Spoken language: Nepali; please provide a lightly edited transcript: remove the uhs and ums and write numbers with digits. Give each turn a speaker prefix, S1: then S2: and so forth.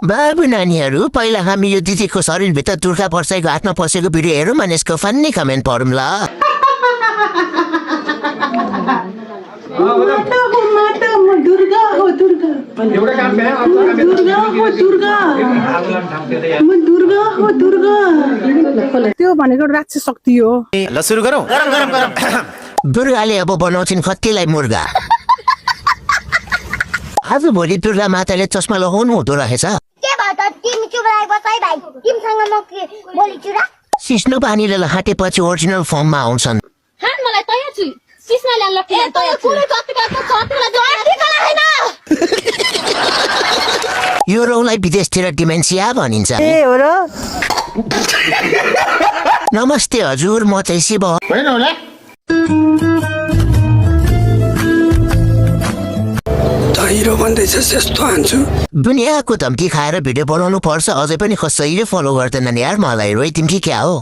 S1: बाबु नानीहरू पहिला हामी यो दिदीको शरीरभित्र दुर्गा पर्साईको हातमा पसेको भिडियो हेरौँ अनि यसको फन्नी कमेन्ट पढौँ ल
S2: त्यो भनेको राक्षस शक्ति हो
S3: ल सुरु गरौँ
S1: दुर्गाले अब बनाउँछिन् कतिलाई मुर्गा आज भोलि दुर्गा माताले चस्मा लगाउनु हुँदो रहेछ सिस्नो पानीले हाटेपछि ओरिजिनल फर्ममा आउँछन् यो रोगलाई विदेशतिर डिमेन्सिया भनिन्छ नमस्ते हजुर म चाहिँ शिव
S4: हिरो भन्दैछ यस्तो हान्छु
S1: दुनियाँको धम्की खाएर भिडियो बनाउनु पर्छ अझै पनि कसैले फलो गर्दैनन् यार मलाई रोइ तिमी क्या हो